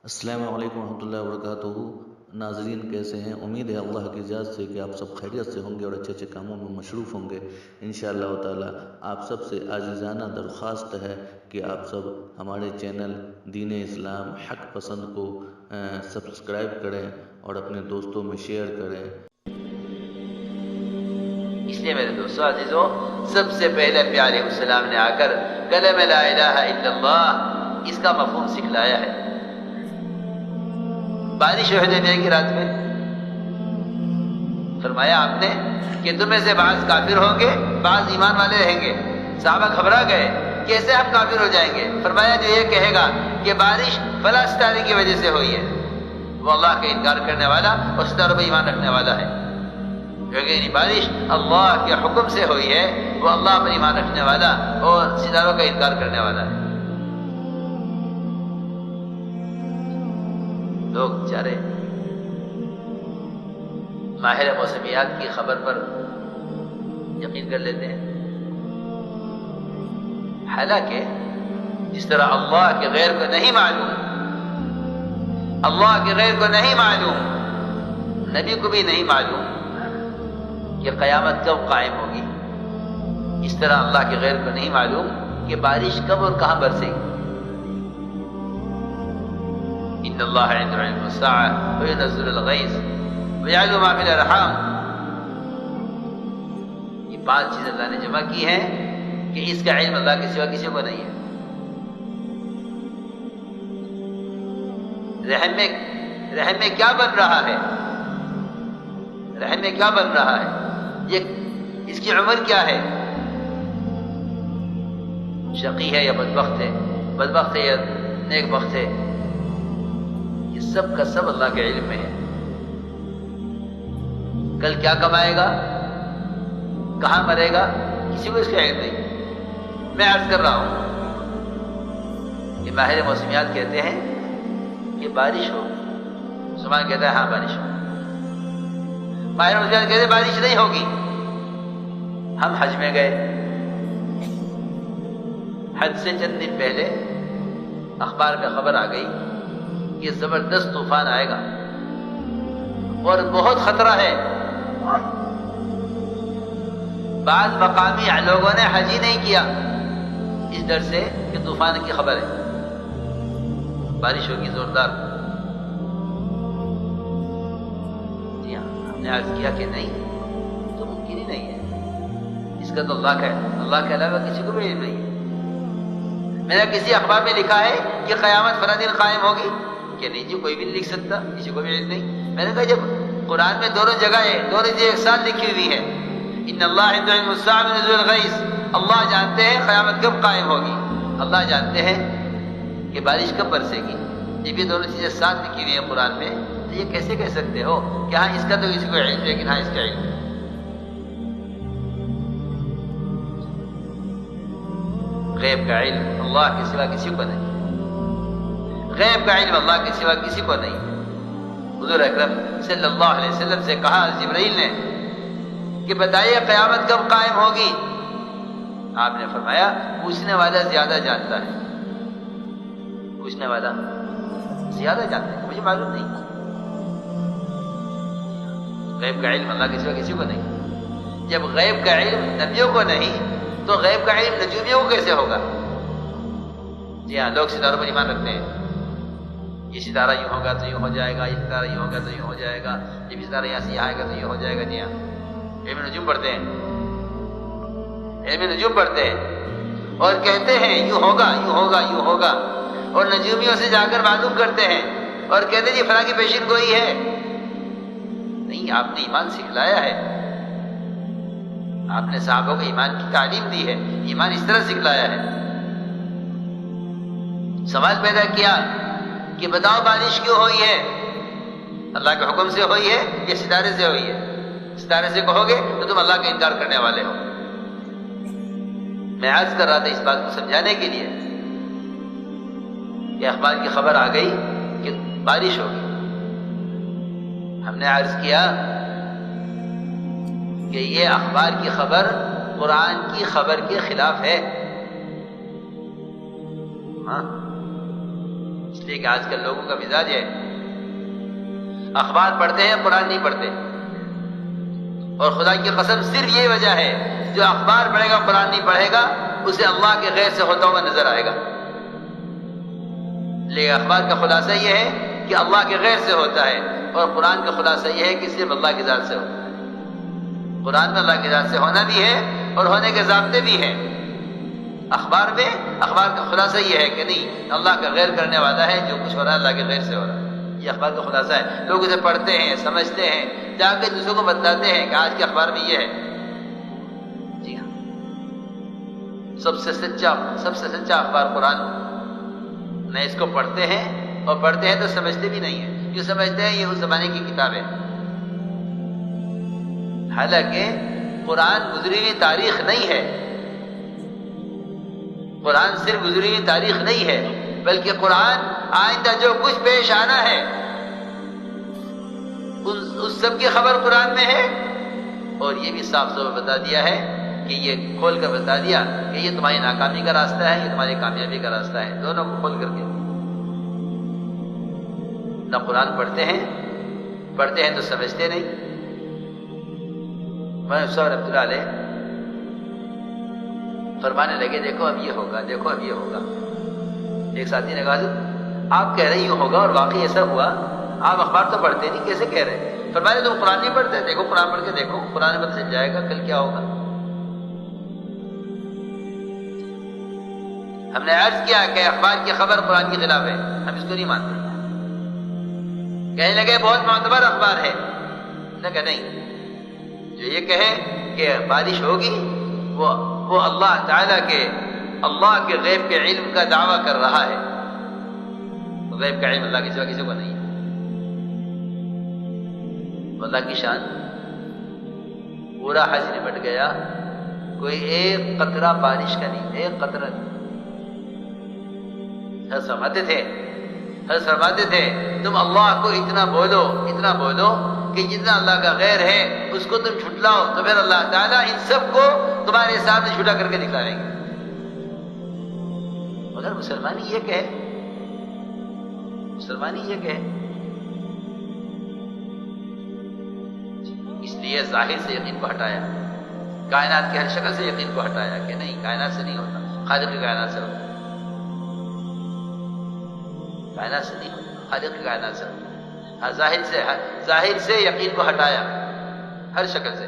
السلام علیکم ورحمۃ اللہ وبرکاتہ۔ ناظرین کیسے ہیں؟ امید ہے اللہ کی اجازت سے کہ آپ سب خیریت سے ہوں گے اور اچھے اچھے کاموں میں مصروف ہوں گے انشاءاللہ تعالی۔ آپ سب سے عاجزانہ درخواست ہے کہ آپ سب ہمارے چینل دین اسلام حق پسند کو سبسکرائب کریں اور اپنے دوستوں میں شیئر کریں۔ اس لیے میرے دوستو عزیزو، سب سے پہلے پیارے علیہ السلام نے آ کر کلمہ لا الہ الا اللہ اس کا مفہوم سکھلایا ہے۔ بارش حدیبیہ کی رات میں فرمایا آپ نے کہ تم میں سے بعض کافر ہوں گے، بعض ایمان والے رہیں گے۔ صحابہ گھبرا گئے، کیسے ہم کافر ہو جائیں گے؟ فرمایا جو یہ کہے گا کہ بارش فلاں ستارے کی وجہ سے ہوئی ہے، وہ اللہ کا انکار کرنے والا اور ستاروں پر ایمان رکھنے والا ہے۔ کیونکہ بارش اللہ کے حکم سے ہوئی ہے، وہ اللہ پر ایمان رکھنے والا اور ستاروں کا انکار کرنے والا ہے۔ لوگ بیچارے ماہر موسمیات کی خبر پر یقین کر لیتے ہیں، حالانکہ جس طرح اللہ کے غیر کو نہیں معلوم، اللہ کے غیر کو نہیں معلوم، نبی کو بھی نہیں معلوم کہ قیامت کب قائم ہوگی، اس طرح اللہ کے غیر کو نہیں معلوم کہ بارش کب اور کہاں برسے گی۔ ان اللہ عنده علم الساعة وينزل الغیث ويعلم ما في الارحام، یہ 5 چیزیں اللہ نے جمع کی ہیں کہ اس کا علم اللہ کے سوا کسی کو نہیں ہے۔ رحم میں کیا بن رہا ہے، رحم میں کیا بن رہا ہے، یہ اس کی عمر کیا ہے، شقی ہے یا بدبخت ہے، بدبخت ہے یا نیک بخت ہے، یہ سب کا سب اللہ کے علم میں ہے۔ کل کیا کمائے گا، کہاں مرے گا، کسی کو اس کا علم نہیں۔ میں عرض کر رہا ہوں کہ ماہر موسمیات کہتے ہیں کہ بارش ہو، مسلمان کہتا ہے ہاں بارش ہو، ماہر موسمیات کہتے ہیں بارش نہیں ہوگی۔ ہم حج میں گئے، حج سے چند دن پہلے اخبار میں خبر آ گئی کہ زبردست طوفان آئے گا اور بہت خطرہ ہے۔ بعض مقامی لوگوں نے حج ہی نہیں کیا اس ڈر سے کہ طوفان کی خبر ہے، بارش ہوگی زوردار۔ جی ہاں، ہم نے عرض کیا کہ نہیں، تو ممکن ہی نہیں ہے، اس کا تو اللہ کا ہے، اللہ کے علاوہ کسی کو بھی علم نہیں ہے۔ میرا کسی اخبار میں لکھا ہے کہ قیامت فلاں دن قائم ہوگی، کہ نہیں جی کوئی بھی نہیں لکھ سکتا، کسی کو بھی علم نہیں۔ میں نے کہا جب قرآن میں دونوں جگہ ہے، دونوں چیزیں ایک ساتھ لکھی ہوئی ہے، ان اللہ عنده علم الساعة ونزول الغیث، اللہ جانتے ہیں قیامت کب قائم ہوگی، اللہ جانتے ہیں کہ بارش کب برسے گی، جب یہ دونوں چیزیں ساتھ لکھی ہوئی ہیں قرآن میں، تو یہ کیسے کہہ سکتے ہو کہ ہاں اس کا تو کسی کو علم ہے، لیکن ہاں اس کا علم ہے۔ غیب کا علم اللہ کے سوا کسی کو نہیں، غیب کا علم اللہ کے سوا کسی کو نہیں۔ حضور اکرم صلی اللہ علیہ وسلم سے کہا جبرائیل نے کہ بتائیے قیامت کب قائم ہوگی؟ آپ نے فرمایا پوچھنے والا زیادہ جانتا ہے، پوچھنے والا زیادہ جانتا ہے، مجھے معلوم نہیں۔ غیب کا علم اللہ کے سوا کسی کو نہیں۔ جب غیب کا علم نبیوں کو نہیں تو غیب کا علم نجومیوں کو کیسے ہوگا؟ جی ہاں، لوگ ستاروں پر ایمان رکھتے ہیں، یہ ستارہ یوں ہوگا تو یوں ہو جائے گا، یہ ستارہ یوں ہوگا تو یوں ہو جائے گا، یہ ستارہ یہاں سے یہاں آئے گا تو یوں ہو جائے گا۔ جی ہاں، علم نجوم پڑھتے ہیں، علم نجوم پڑھتے ہیں اور کہتے ہیں یوں ہوگا یوں ہوگا یوں ہوگا، اور نجومیوں سے جا کر معلوم کرتے ہیں اور کہتے ہیں جی فلاں کی پیشین گوئی ہے۔ نہیں، آپ نے ایمان سکھلایا ہے، آپ نے صحابوں کو ایمان کی تعلیم دی ہے، ایمان اس طرح سکھلایا ہے۔ سوال پیدا کیا کہ بتاؤ بارش کیوں ہوئی ہے؟ اللہ کے حکم سے ہوئی ہے یا ستارے سے ہوئی ہے؟ ستارے سے کہو گے تو تم اللہ کا انکار کرنے والے ہو۔ میں عرض کر رہا تھا اس بات کو سمجھانے کے لیے کہ اخبار کی خبر آ گئی کہ بارش ہوگی۔ ہم نے عرض کیا کہ یہ اخبار کی خبر قرآن کی خبر کے خلاف ہے۔ ہاں، لیے کہ آج کل لوگوں کا مزاج ہے اخبار پڑھتے ہیں قرآن نہیں پڑھتے، اور خدا کی قسم صرف یہ وجہ ہے، جو اخبار پڑھے گا قرآن نہیں پڑھے گا اسے اللہ کے غیر سے ہوتا ہوا نظر آئے گا۔ لیکن اخبار کا خلاصہ یہ ہے کہ اللہ کے غیر سے ہوتا ہے، اور قرآن کا خلاصہ یہ ہے کہ صرف اللہ کی ذات سے ہوتا ہے۔ قرآن میں اللہ کی ذات سے ہونا بھی ہے اور ہونے کے ضابطے بھی ہیں، اخبار میں اخبار کا خلاصہ یہ ہے کہ نہیں، اللہ کا غیر کرنے والا ہے، جو کچھ ہو رہا ہے اللہ کے غیر سے ہو رہا ہے، یہ اخبار کا خلاصہ ہے۔ لوگ اسے پڑھتے ہیں، سمجھتے ہیں، جا کے دوسروں کو بتلاتے ہیں کہ آج کے اخبار میں یہ ہے۔ جی ہاں، سب سے سچا اخبار قرآن، نہ اس کو پڑھتے ہیں، اور پڑھتے ہیں تو سمجھتے بھی نہیں ہیں، جو سمجھتے ہیں یہ اس زمانے کی کتاب ہے، حالانکہ قرآن گزری ہوئی تاریخ نہیں ہے، قرآن صرف گزری ہوئی تاریخ نہیں ہے، بلکہ قرآن آئندہ جو کچھ پیش آنا ہے اس سب کی خبر قرآن میں ہے، اور یہ بھی صاف صاف بتا دیا ہے کہ یہ کھول کر بتا دیا کہ یہ تمہاری ناکامی کا راستہ ہے، یہ تمہاری کامیابی کا راستہ ہے، دونوں کو کھول کر کے۔ نہ قرآن پڑھتے ہیں تو سمجھتے نہیں۔ مولانا صاحب رحمۃ اللہ علیہ فرمانے لگے دیکھو اب یہ ہوگا، دیکھو اب یہ ہوگا۔ ایک ساتھی نے کہا آپ کہہ رہے یوں ہوگا اور واقعی ایسا ہوا، آپ اخبار تو پڑھتے نہیں، کیسے کہہ رہے؟ فرمانے تم قرآن نہیں پڑھتے، دیکھو قرآن پڑھ کے دیکھو، قرآن میں چل جائے گا کل کیا ہوگا۔ ہم نے عرض کیا کہ اخبار کی خبر قرآن کے خلاف ہے، ہم اس کو نہیں مانتے۔ کہنے لگے بہت معتبر اخبار ہے، نے کہا نہیں، جو یہ کہے کہ بارش ہوگی وہ اللہ تعالیٰ کے غیب کے علم کا دعویٰ کر رہا ہے، غیب کا علم اللہ کے سوا کسی کو نہیں ہے۔ اللہ کی شان، پورا حج نمٹ گیا، کوئی ایک قطرہ بارش کا نہیں، ایک قطرہ نہیں۔ حضرت فرماتے تھے تم اللہ کو اتنا بولو کہ جتنا اللہ کا غیر ہے اس کو تم جھٹلاؤ تو پھر اللہ تعالیٰ ان سب کو تمہارے سامنے جھوٹا کر کے دکھائیں گے۔ مگر مسلمانی یہ کہے اس لیے ظاہر سے یقین کو ہٹایا، کائنات کی ہر شکل سے یقین کو ہٹایا کہ نہیں، کائنات سے نہیں ہوتا، خالق کی کائنات سے ہوتا، کائنات سے نہیں ہوتا، خالق کی کائنات سے ہوتا۔ ظاہر سے یقین کو ہٹایا ہر شکل سے۔